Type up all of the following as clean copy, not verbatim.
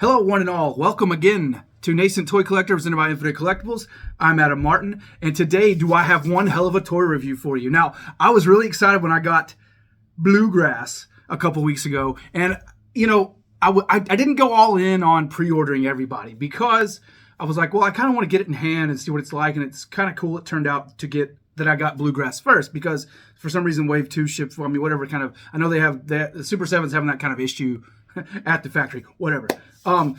Hello, one and all. Welcome again to Nascent Toy Collector presented by Infinite Collectibles. I'm Adam Martin, and today do I have one hell of a toy review for you. Now, I was really excited when I got Bluegrass a couple weeks ago, and I didn't go all in on pre-ordering everybody because I was like, well, I kind of want to get it in hand and see what it's like, and it's kind of cool. It turned out to get that I got Bluegrass first because for some reason Wave 2 shipped for me, whatever kind of, I know they have that, the Super7's having that kind of issue at the factory, whatever.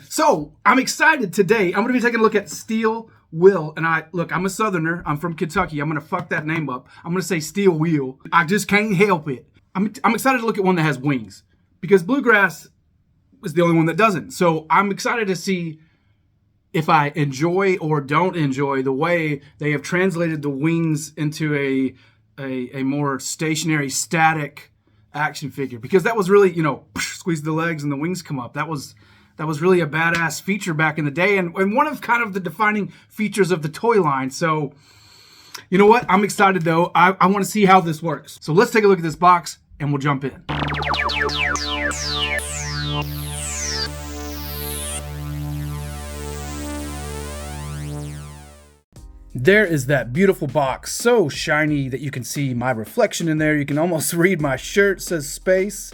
So I'm excited today. I'm going to be taking a look at Steelwill, and I'm a Southerner. I'm from Kentucky. I'm going to fuck that name up. I'm going to say Steelwill. I just can't help it. I'm excited to look at one that has wings because Bluegrass is the only one that doesn't. So I'm excited to see if I enjoy or don't enjoy the way they have translated the wings into a more stationary, static action figure, because that was really, squeeze the legs and the wings come up. That was really a badass feature back in the day, and one of kind of the defining features of the toy line. So, you know what? I'm excited though. I want to see how this works. So let's take a look at this box and we'll jump in. There is that beautiful box, so shiny that you can see my reflection in there. You can almost read my shirt, says Space.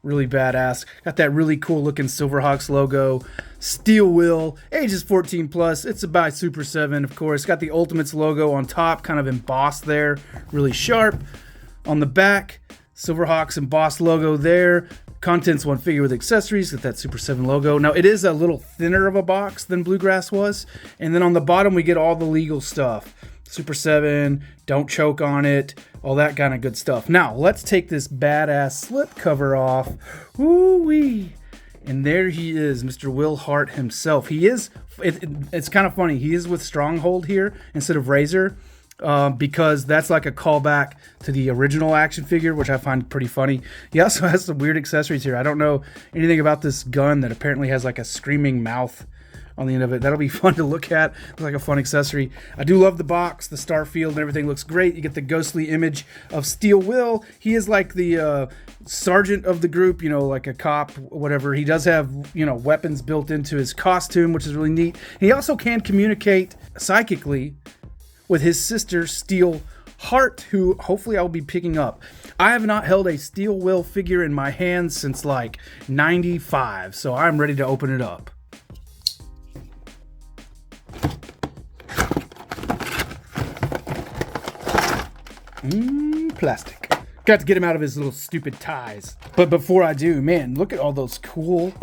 Really badass. Got that really cool looking Silverhawks logo. Steelwill, ages 14 plus. It's by Super7, of course. Got the Ultimates logo on top, kind of embossed there. Really sharp. On the back, Silverhawks embossed logo there. Contents one figure with accessories with that Super7 logo. Now it is a little thinner of a box than Bluegrass was. And then on the bottom we get all the legal stuff. Super7, don't choke on it, all that kind of good stuff. Now let's take this badass slip cover off. Ooh-wee. And there he is, Mr. Will Hart himself. He is, it's kind of funny, he is with Stronghold here instead of Razor. Because that's like a callback to the original action figure, which I find pretty funny. He also has some weird accessories here. I don't know anything about this gun that apparently has like a screaming mouth on the end of it. That'll be fun to look at. Looks like a fun accessory. I do love the box, the star field, and everything looks great. You get the ghostly image of Steelwill. He is like the sergeant of the group, like a cop, whatever. He does have, weapons built into his costume, which is really neat. He also can communicate psychically with his sister, Steelheart, who hopefully I'll be picking up. I have not held a Steelwill figure in my hands since like 95, so I'm ready to open it up. Plastic. Got to get him out of his little stupid ties. But before I do, man, look at all those cool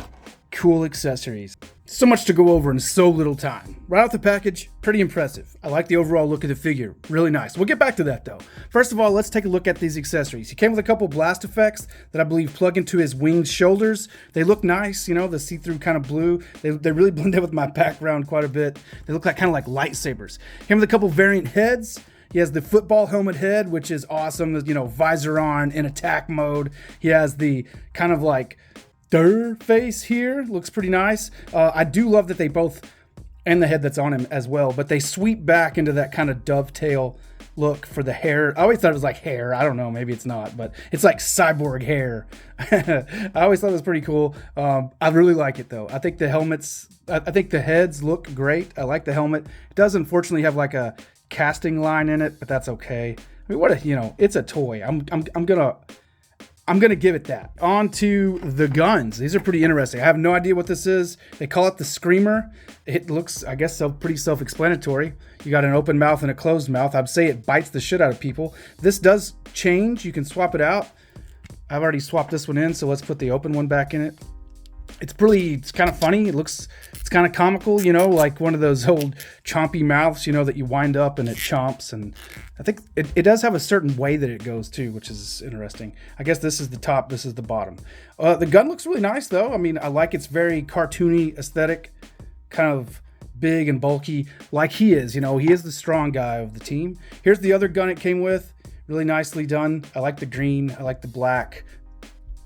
accessories. So much to go over in so little time. Right off the package, pretty impressive. I like the overall look of the figure. Really nice. We'll get back to that though. First of all, let's take a look at these accessories. He came with a couple blast effects that I believe plug into his winged shoulders. They look nice, the see-through kind of blue. They really blend in with my background quite a bit. They look like kind of like lightsabers. Came with a couple variant heads. He has the football helmet head, which is awesome. Visor on in attack mode. He has the kind of like face here, looks pretty nice. I do love that they both, and the head that's on him as well, but they sweep back into that kind of dovetail look for the hair. I always thought it was like hair. I don't know, maybe it's not, but it's like cyborg hair. I always thought it was pretty cool. I really like it though. I think the heads look great. I like the helmet. It does unfortunately have like a casting line in it, but that's okay. I mean, it's a toy. I'm gonna give it that. On to the guns. These are pretty interesting. I have no idea what this is. They call it the Screamer. It looks, I guess, pretty self-explanatory. You got an open mouth and a closed mouth. I'd say it bites the shit out of people. This does change. You can swap it out. I've already swapped this one in, so let's put the open one back in it. It's kind of funny. It's kind of comical, like one of those old chompy mouths, that you wind up and it chomps. And I think it does have a certain way that it goes too, which is interesting. I guess this is the top, this is the bottom. The gun looks really nice though. I mean, I like its very cartoony aesthetic, kind of big and bulky like he is. He is the strong guy of the team. Here's the other gun it came with. Really nicely done. I like the green. I like the black.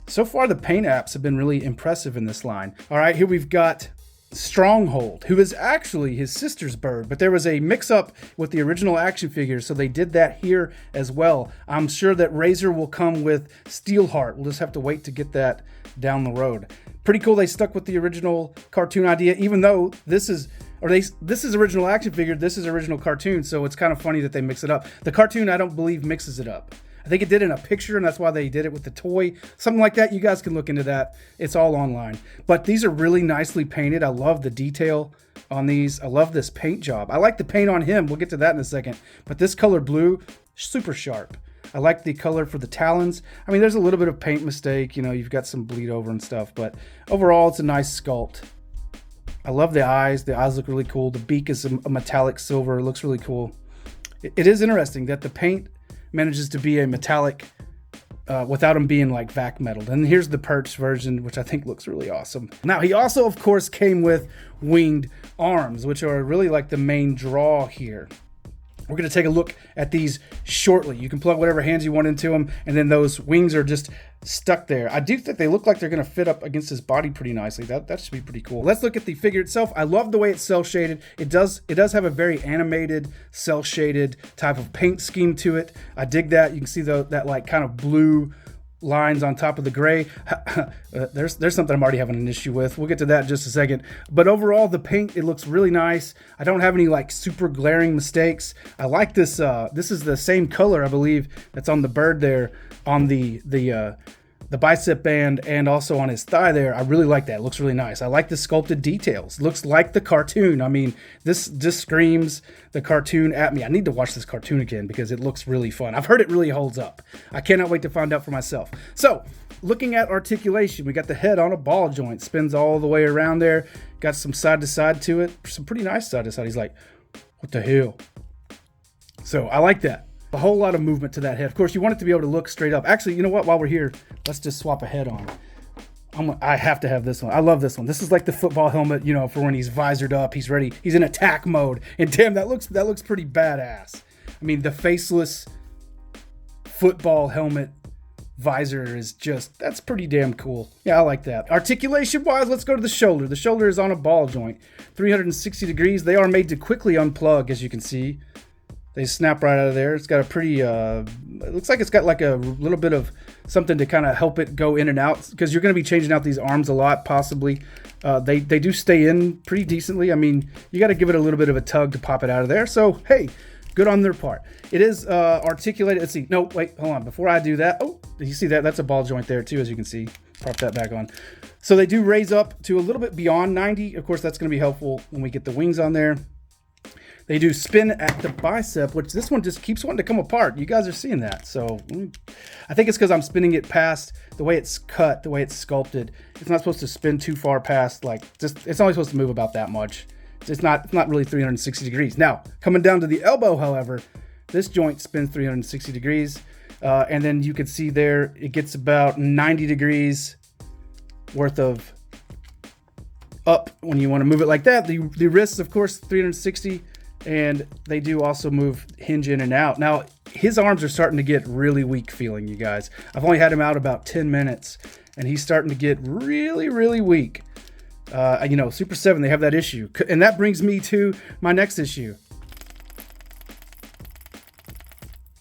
So far, the paint apps have been really impressive in this line. All right, here we've got Stronghold, who is actually his sister's bird, but there was a mix-up with the original action figure, so they did that here as well. I'm sure that Razor will come with Steelheart. We'll just have to wait to get that down the road. Pretty cool they stuck with the original cartoon idea, even though this is original action figure, this is original cartoon, so it's kind of funny that they mix it up. The cartoon, I don't believe, mixes it up. I think it did in a picture, and that's why they did it with the toy. Something like that. You guys can look into that. It's all online. But these are really nicely painted. I love the detail on these. I love this paint job. I like the paint on him. We'll get to that in a second. But this color blue, super sharp. I like the color for the talons. I mean, there's a little bit of paint mistake. You know, you've got some bleed over and stuff. But overall, it's a nice sculpt. I love the eyes. The eyes look really cool. The beak is a metallic silver. It looks really cool. It is interesting that the paint manages to be a metallic without them being like vac metaled. And here's the perch version, which I think looks really awesome. Now, he also, of course, came with winged arms, which are really like the main draw here. We're going to take a look at these shortly. You can plug whatever hands you want into them, and then those wings are just stuck there. I do think they look like they're going to fit up against his body pretty nicely. That should be pretty cool. Let's look at the figure itself. I love the way it's cell shaded. It does have a very animated, cell shaded type of paint scheme to it. I dig that. You can see that like kind of blue lines on top of the gray. There's something I'm already having an issue with. We'll get to that in just a second. But overall, the paint, it looks really nice. I don't have any like super glaring mistakes. I like this. This is the same color, I believe, that's on the bird there, on the bicep band, and also on his thigh there. I really like that. It looks really nice. I like the sculpted details. It looks like the cartoon. I mean, this just screams the cartoon at me. I need to watch this cartoon again because it looks really fun. I've heard it really holds up. I cannot wait to find out for myself. So, looking at articulation, we got the head on a ball joint. Spins all the way around there. Got some side to side to it. Some pretty nice side to side. He's like, what the hell? So, I like that. A whole lot of movement to that head. Of course, you want it to be able to look straight up. Actually, you know what? While we're here, let's just swap a head on. I have to have this one. I love this one. This is like the football helmet, you know, for when he's visored up, he's ready, he's in attack mode. And damn, that looks pretty badass. I mean, the faceless football helmet visor is just, that's pretty damn cool. Yeah, I like that. Articulation wise, let's go to the shoulder. The shoulder is on a ball joint, 360 degrees. They are made to quickly unplug, as you can see. They snap right out of there. It's got a pretty, it looks like it's got like a little bit of something to kind of help it go in and out, because you're going to be changing out these arms a lot, possibly. They do stay in pretty decently. I mean, you got to give it a little bit of a tug to pop it out of there. So, hey, good on their part. It is articulated. Let's see. No, wait, hold on. Before I do that, oh, you see that? That's a ball joint there too, as you can see. Prop that back on. So they do raise up to a little bit beyond 90. Of course, that's going to be helpful when we get the wings on there. They do spin at the bicep, which this one just keeps wanting to come apart. You guys are seeing that. So I think it's because I'm spinning it past the way it's cut, the way it's sculpted. It's not supposed to spin too far past, like, just, it's only supposed to move about that much. It's not really 360 degrees. Now, coming down to the elbow, however, this joint spins 360 degrees. And then you can see there, it gets about 90 degrees worth of up when you want to move it like that. The wrists, of course, 360. And they do also move hinge in and out. Now, his arms are starting to get really weak feeling, you guys. I've only had him out about 10 minutes, and he's starting to get really, really weak. You know, Super7, they have that issue. And that brings me to my next issue.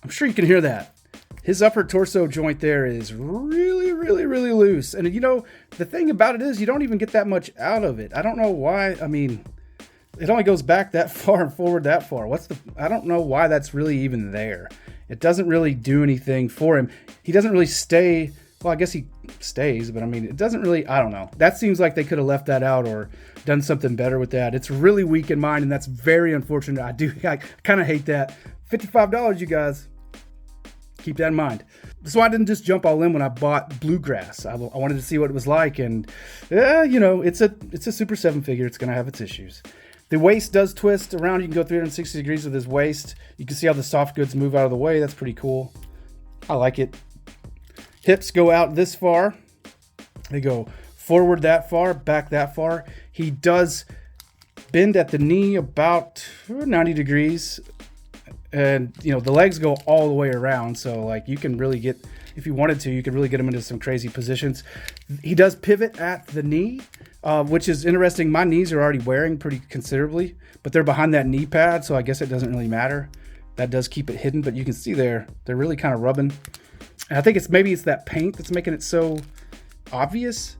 I'm sure you can hear that. His upper torso joint there is really, really, really loose. And, you know, the thing about it is you don't even get that much out of it. I don't know why. I mean, it only goes back that far and forward that far. I don't know why that's really even there. It doesn't really do anything for him. He doesn't really stay. Well, I guess he stays, but I mean, it doesn't really, I don't know. That seems like they could have left that out or done something better with that. It's really weak in mine, and that's very unfortunate. I kind of hate that. $55, you guys. Keep that in mind. So I didn't just jump all in when I bought Bluegrass. I wanted to see what it was like, and you know, it's a Super7 figure. It's going to have its issues. The waist does twist around. You can go 360 degrees with his waist. You can see how the soft goods move out of the way. That's pretty cool. I like it. Hips go out this far. They go forward that far, back that far. He does bend at the knee about 90 degrees. And, you know, the legs go all the way around. So, like, you can really get, if you wanted to, you could really get him into some crazy positions. He does pivot at the knee. Which is interesting. My knees are already wearing pretty considerably, but they're behind that knee pad, so I guess it doesn't really matter. That does keep it hidden, but you can see they're really kind of rubbing. And I think maybe it's that paint that's making it so obvious.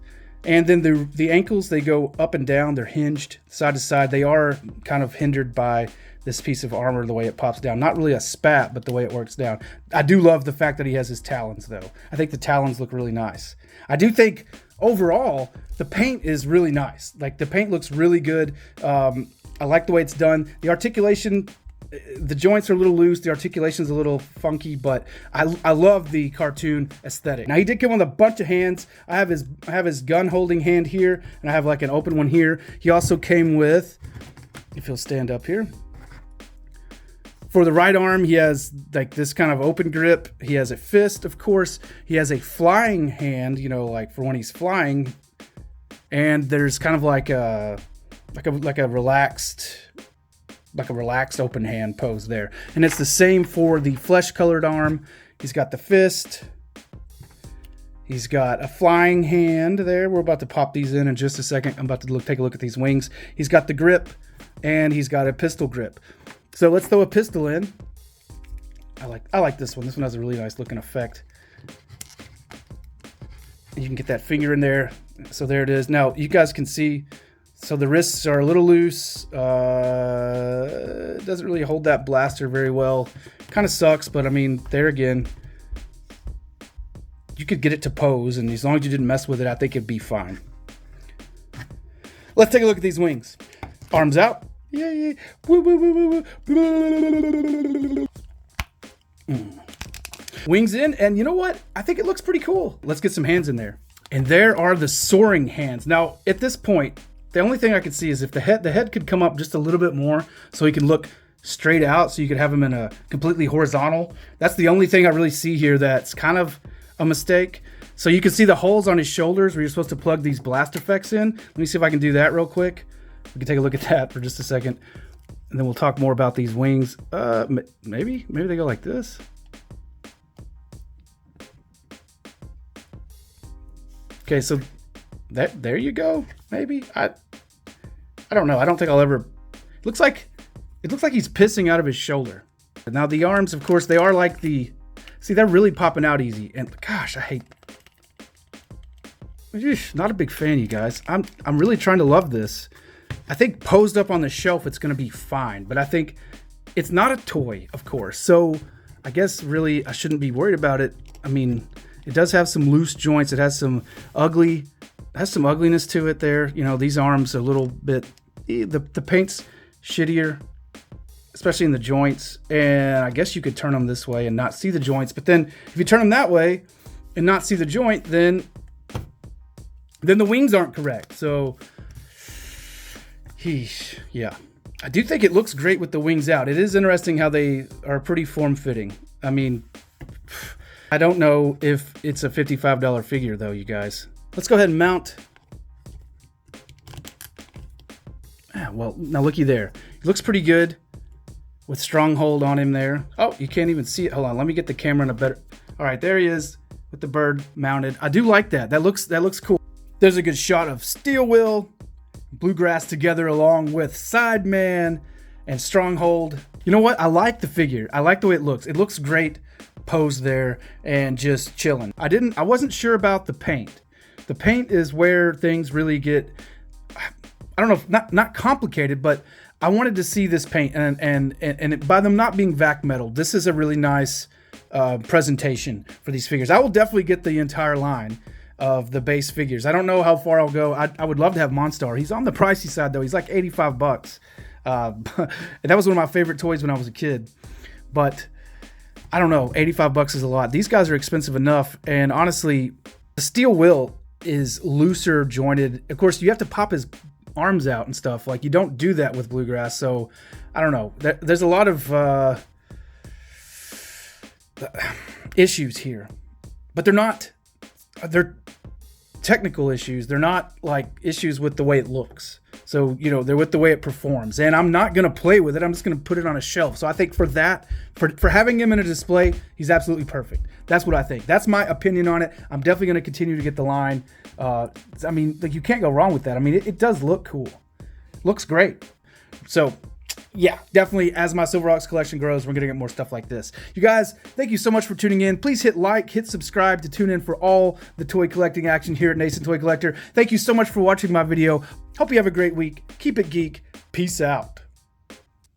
And then the ankles, they go up and down. They're hinged side to side. They are kind of hindered by this piece of armor, the way it pops down. Not really a spat, but the way it works down. I do love the fact that he has his talons, though. I think the talons look really nice. I do think, overall, the paint is really nice. Like, the paint looks really good. I like the way it's done. The articulation, the joints are a little loose. The articulation's a little funky, but I love the cartoon aesthetic. Now, he did come with a bunch of hands. I have his gun holding hand here, and I have like an open one here. He also came with, if he'll stand up here, for the right arm, he has like this kind of open grip. He has a fist, of course. He has a flying hand, you know, like for when he's flying. And there's kind of like a relaxed open hand pose there. And it's the same for the flesh-colored arm. He's got the fist. He's got a flying hand there. We're about to pop these in just a second. I'm about to take a look at these wings. He's got the grip, and he's got a pistol grip. So let's throw a pistol in. I like this one. This one has a really nice looking effect. You can get that finger in there. So there it is. Now you guys can see. So the wrists are a little loose. It doesn't really hold that blaster very well. Kind of sucks, but I mean, there again, you could get it to pose, and as long as you didn't mess with it, I think it'd be fine. Let's take a look at these wings. Arms out. Yeah. Woo, woo, woo, woo, woo. Wings in, and you know what? I think it looks pretty cool. Let's get some hands in there. And there are the soaring hands. Now, at this point, the only thing I could see is if the head could come up just a little bit more so he can look straight out, so you could have him in a completely horizontal. That's the only thing I really see here that's kind of a mistake. So you can see the holes on his shoulders where you're supposed to plug these blast effects in. Let me see if I can do that real quick. We can take a look at that for just a second, and then we'll talk more about these wings. Maybe they go like this. Okay, so there you go. Maybe I don't know. I don't think I'll ever. It looks like he's pissing out of his shoulder. Now the arms, of course, they are like the. See, they're really popping out easy, and gosh, I hate. Not a big fan, you guys. I'm really trying to love this. I think posed up on the shelf, it's going to be fine. But I think it's not a toy, of course. So I guess really I shouldn't be worried about it. I mean, it does have some loose joints. It has some ugliness to it there. You know, these arms are a little bit, the paint's shittier, especially in the joints. And I guess you could turn them this way and not see the joints. But then if you turn them that way and not see the joint, then the wings aren't correct. So yeah, I do think it looks great with the wings out. It is interesting how they are pretty form-fitting. I mean, I don't know if it's a $55 figure, though, you guys. Let's go ahead and mount. Well, now looky there. He looks pretty good with Stronghold on him there. Oh, you can't even see it. Hold on, let me get the camera in a better... All right, there he is with the bird mounted. I do like that. That looks cool. There's a good shot of Steelwill, Bluegrass together along with Sideman and Stronghold. You know what? I like the figure. I like the way it looks. It looks great posed there and just chilling. I wasn't sure about the paint. The paint is where things really get, I don't know, not complicated, but I wanted to see this paint and by them not being vac metal, this is a really nice presentation for these figures. I will definitely get the entire line of the base figures. I don't know how far I'll go. I would love to have Monstar. He's on the pricey side though. He's like $85. And that was one of my favorite toys when I was a kid. But I don't know, $85 is a lot. These guys are expensive enough. And honestly, the Steelwill is looser jointed. Of course, you have to pop his arms out and stuff. Like, you don't do that with Bluegrass. So I don't know. There's a lot of issues here, but they're technical issues. They're not like issues with the way it looks. So, you know, they're with the way it performs. And I'm not going to play with it. I'm just going to put it on a shelf. So I think for that, for having him in a display, he's absolutely perfect. That's what I think. That's my opinion on it. I'm definitely going to continue to get the line. I mean, like, you can't go wrong with that. I mean, it does look cool. Looks great. So yeah, definitely as my Silverhawks collection grows, we're going to get more stuff like this. You guys, thank you so much for tuning in. Please hit like, hit subscribe to tune in for all the toy collecting action here at Nascent Toy Collector. Thank you so much for watching my video. Hope you have a great week. Keep it geek. Peace out.